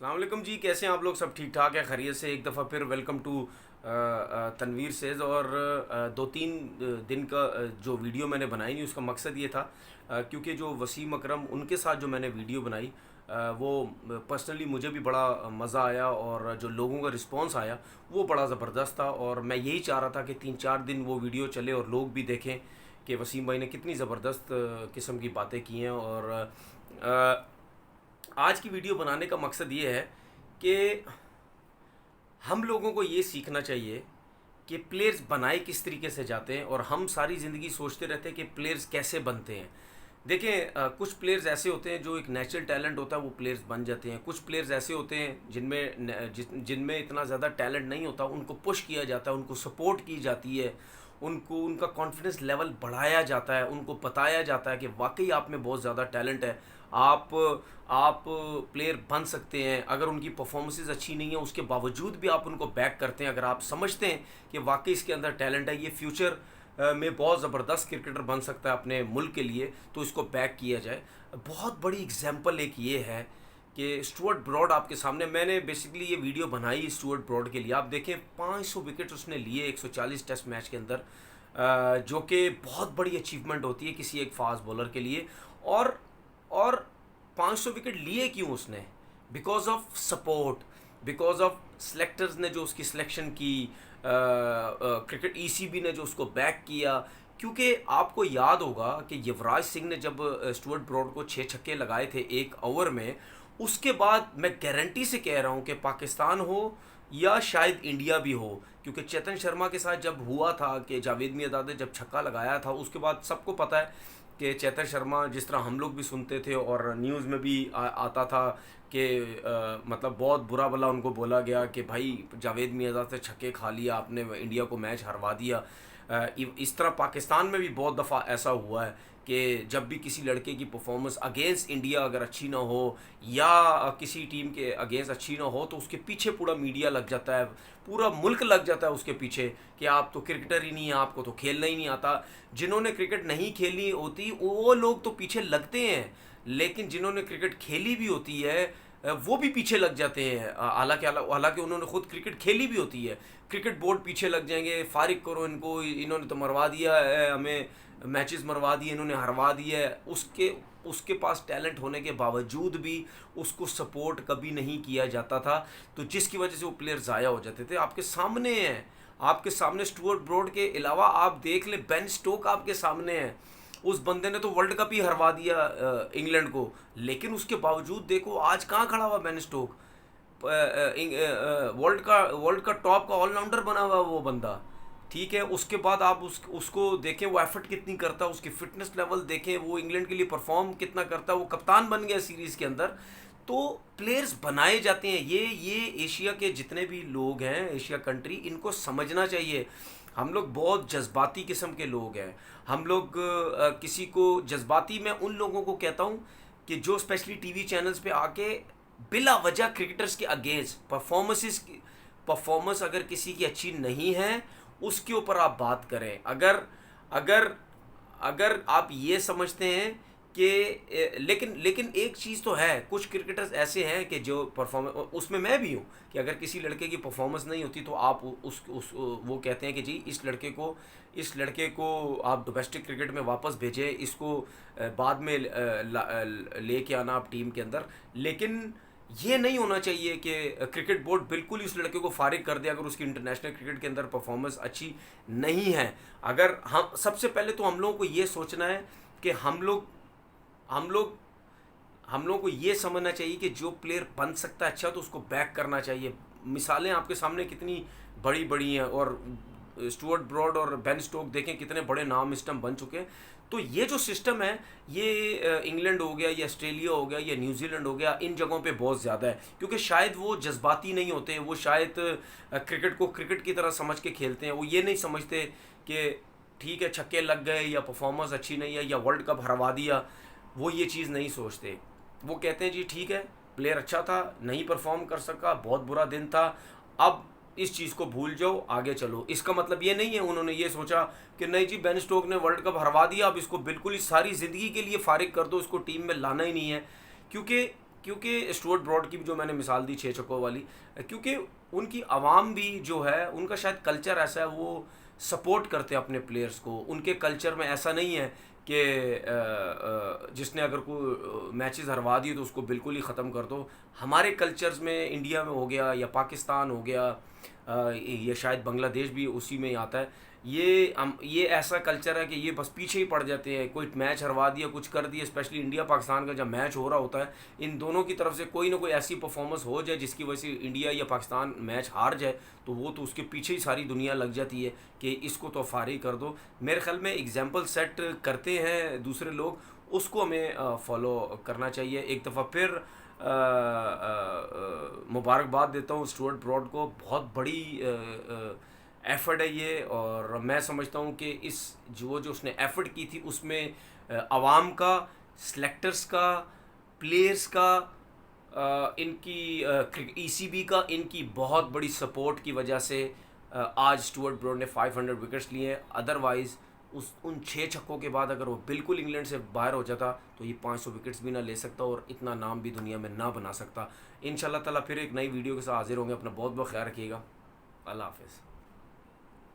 अस्सलाम वालेकुम जी, कैसे हैं आप लोग? सब ठीक ठाक है, खैरियत से? एक दफ़ा फिर वेलकम टू तनवीर सेज़। और 2-3 दिन का जो वीडियो मैंने बनाई नहीं, उसका मकसद ये था क्योंकि जो वसीम अकरम उनके साथ जो मैंने वीडियो बनाई वो पर्सनली मुझे भी बड़ा मज़ा आया और जो लोगों का रिस्पांस आया वो बड़ा ज़बरदस्त था। और मैं यही चाह रहा था कि 3-4 दिन वो वीडियो चले और लोग भी देखें कि वसीम भाई ने कितनी ज़बरदस्त किस्म की बातें की हैं। और आज की वीडियो बनाने का मकसद ये है कि हम लोगों को ये सीखना चाहिए कि प्लेयर्स बनाए किस तरीके से जाते हैं। और हम सारी ज़िंदगी सोचते रहते हैं कि प्लेयर्स कैसे बनते हैं। देखें, कुछ प्लेयर्स ऐसे होते हैं जो एक नेचुरल टैलेंट होता है, वो प्लेयर्स बन जाते हैं। कुछ प्लेयर्स ऐसे होते हैं जिनमें इतना ज़्यादा टैलेंट नहीं होता, उनको पुश किया जाता है, उनको सपोर्ट की जाती है, उनको उनका कॉन्फिडेंस लेवल बढ़ाया जाता है, उनको बताया जाता है कि वाकई आप में बहुत ज़्यादा टैलेंट है, आप आप प्लेयर बन सकते हैं। अगर उनकी परफॉर्मेंसेस अच्छी नहीं है उसके बावजूद भी आप उनको बैक करते हैं। अगर आप समझते हैं कि वाकई इसके अंदर टैलेंट है, ये फ्यूचर में बहुत ज़बरदस्त क्रिकेटर बन सकता है अपने मुल्क के लिए, तो इसको बैक किया जाए। बहुत बड़ी एग्जांपल एक ये है कि स्टुअर्ट ब्रॉड आपके सामने, मैंने बेसिकली ये वीडियो बनाई स्टुअर्ट ब्रॉड के लिए। आप देखें 500 विकेट उसने लिए 140 टेस्ट मैच के अंदर, जो कि बहुत बड़ी अचीवमेंट होती है किसी एक फास्ट बॉलर के लिए। और 500 विकेट लिए क्यों उसने? Because of support, because of selectors ने जो उसकी सिलेक्शन की, क्रिकेट ईसीबी ने जो उसको बैक किया। क्योंकि आपको याद होगा कि युवराज सिंह ने जब स्टुअर्ट ब्रॉड को 6 छक्के लगाए थे एक ओवर में, उसके बाद मैं गारंटी से कह रहा हूँ कि पाकिस्तान हो या शायद इंडिया भी हो, क्योंकि चेतन शर्मा के साथ जब हुआ था कि जावेद मियांदाद ने जब छक्का लगाया था, उसके बाद सबको पता है कि चेतन शर्मा, जिस तरह हम लोग भी सुनते थे और न्यूज़ में भी आता था कि मतलब बहुत बुरा भला उनको बोला गया कि भाई जावेद मियांदाद से छक्के खा लिया आपने, इंडिया को मैच हरवा दिया। इस तरह पाकिस्तान में भी बहुत दफ़ा ऐसा हुआ है कि जब भी किसी लड़के की परफॉर्मेंस अगेंस्ट इंडिया अगर अच्छी ना हो या किसी टीम के अगेंस्ट अच्छी ना हो, तो उसके पीछे पूरा मीडिया लग जाता है, पूरा मुल्क लग जाता है उसके पीछे कि आप तो क्रिकेटर ही नहीं है, आपको तो खेलना ही नहीं आता। जिन्होंने क्रिकेट नहीं खेली होती वो लोग तो पीछे लगते हैं, लेकिन जिन्होंने क्रिकेट खेली भी होती है वो भी पीछे लग जाते हैं। हालांकि उन्होंने खुद क्रिकेट खेली भी होती है, क्रिकेट बोर्ड पीछे लग जाएंगे, फारिग करो इनको, इन्होंने तो मरवा दिया है हमें, मैचेस मरवा दिए इन्होंने, हरवा दिया है। उसके उसके पास टैलेंट होने के बावजूद भी उसको सपोर्ट कभी नहीं किया जाता था, तो जिसकी वजह से वो प्लेयर ज़ाया हो जाते थे। आपके सामने हैं, आपके सामने स्टुअर्ट ब्रॉड के अलावा आप देख लें, बेन स्टोक आपके सामने है। उस बंदे ने तो वर्ल्ड कप ही हरवा दिया इंग्लैंड को, लेकिन उसके बावजूद देखो आज कहाँ खड़ा हुआ बेन स्टोक। वर्ल्ड का टॉप का ऑलराउंडर बना हुआ वो बंदा। ठीक है, उसके बाद आप उसको देखें वो एफर्ट कितनी करता है, उसकी फिटनेस लेवल देखें, वो इंग्लैंड के लिए परफॉर्म कितना करता है, वो कप्तान बन गया सीरीज़ के अंदर। तो प्लेयर्स बनाए जाते हैं। ये एशिया के जितने भी लोग हैं, एशिया कंट्री, इनको समझना चाहिए। हम लोग बहुत जज्बाती किस्म के लोग हैं। हम लोग किसी को जज्बाती, मैं उन लोगों को कहता हूँ कि जो स्पेशली टीवी चैनल्स पे आके बिला वजह क्रिकेटर्स के अगेंस्ट परफॉर्मेंस अगर किसी की अच्छी नहीं है उसके ऊपर आप बात करें। अगर अगर अगर आप ये समझते हैं कि लेकिन एक चीज़ तो है, कुछ क्रिकेटर्स ऐसे हैं कि जो परफॉर्मेंस, उसमें मैं भी हूँ, कि अगर किसी लड़के की परफॉर्मेंस नहीं होती तो आप उस वो कहते हैं कि जी इस लड़के को आप डोमेस्टिक क्रिकेट में वापस भेजें, इसको बाद में लेके आना आप टीम के अंदर। लेकिन ये नहीं होना चाहिए कि क्रिकेट बोर्ड बिल्कुल ही उस लड़के को फारिग कर दे अगर उसकी इंटरनेशनल क्रिकेट के अंदर परफॉर्मेंस अच्छी नहीं है। अगर हम सबसे पहले तो हम लोगों को ये सोचना है कि हम लोगों को ये समझना चाहिए कि जो प्लेयर बन सकता है अच्छा, तो उसको बैक करना चाहिए। मिसालें आपके सामने कितनी बड़ी बड़ी हैं, और स्टुअर्ट ब्रॉड और बेन स्टोक देखें कितने बड़े नाम इस टाइम बन चुके हैं। तो ये जो सिस्टम है, ये इंग्लैंड हो गया या ऑस्ट्रेलिया हो गया या न्यूजीलैंड हो गया, इन जगहों पे बहुत ज़्यादा है, क्योंकि शायद वो जज्बाती नहीं होते, वो शायद क्रिकेट को क्रिकेट की तरह समझ के खेलते हैं। वो ये नहीं समझते कि ठीक है छक्के लग गए या परफॉर्मेंस अच्छी नहीं है या वर्ल्ड कप हरवा दिया, वो ये चीज़ नहीं सोचते। वो कहते हैं जी ठीक है, प्लेयर अच्छा था, नहीं परफॉर्म कर सका, बहुत बुरा दिन था, अब इस चीज़ को भूल जाओ, आगे चलो। इसका मतलब ये नहीं है उन्होंने ये सोचा कि नहीं जी बेन स्टोक ने वर्ल्ड कप हरवा दिया, अब इसको बिल्कुल ही सारी ज़िंदगी के लिए फारिग कर दो, इसको टीम में लाना ही नहीं है। क्योंकि क्योंकि स्टुअर्ट ब्रॉड की भी जो मैंने मिसाल दी 6 छक्कों वाली, क्योंकि उनकी आवाम भी जो है, उनका शायद कल्चर ऐसा है, वो सपोर्ट करते हैं अपने प्लेयर्स को। उनके कल्चर में ऐसा नहीं है कि जिसने अगर कोई मैचेस हरवा दिए तो उसको बिल्कुल ही ख़त्म कर दो। हमारे कल्चर्स में इंडिया में हो गया या पाकिस्तान हो गया, ये शायद बांग्लादेश भी उसी में ही आता है, ये ऐसा कल्चर है कि ये बस पीछे ही पड़ जाते हैं। कोई मैच हरवा दिया, कुछ कर दिया, स्पेशली इंडिया पाकिस्तान का जब मैच हो रहा होता है, इन दोनों की तरफ से कोई ना कोई ऐसी परफॉर्मेंस हो जाए जिसकी वजह से इंडिया या पाकिस्तान मैच हार जाए, तो वो तो उसके पीछे ही सारी दुनिया लग जाती है कि इसको तो फारिग कर दो। मेरे ख्याल में एग्जाम्पल सेट करते हैं दूसरे लोग, उसको हमें फॉलो करना चाहिए। एक दफ़ा फिर मुबारकबाद देता हूँ स्टुअर्ट ब्रॉड को, बहुत बड़ी एफ़र्ट है ये, और मैं समझता हूँ कि इस जो उसने एफ़र्ट की थी उसमें आवाम का, सेलेक्टर्स का, प्लेयर्स का, इनकी ईसीबी का, इनकी बहुत बड़ी सपोर्ट की वजह से आज स्टुअर्ट ब्रॉड ने 500 विकेट्स लिए हैं। अदरवाइज़ उन 6 छक्कों के बाद अगर वो बिल्कुल इंग्लैंड से बाहर हो जाता तो ये 500 विकेट्स भी ना ले सकता और इतना नाम भी दुनिया में ना बना सकता। इंशाल्लाह ताला फिर एक नई वीडियो के साथ हाजिर होंगे। अपना बहुत बहुत ख्याल रखिएगा। अल्लाह हाफ़िज़।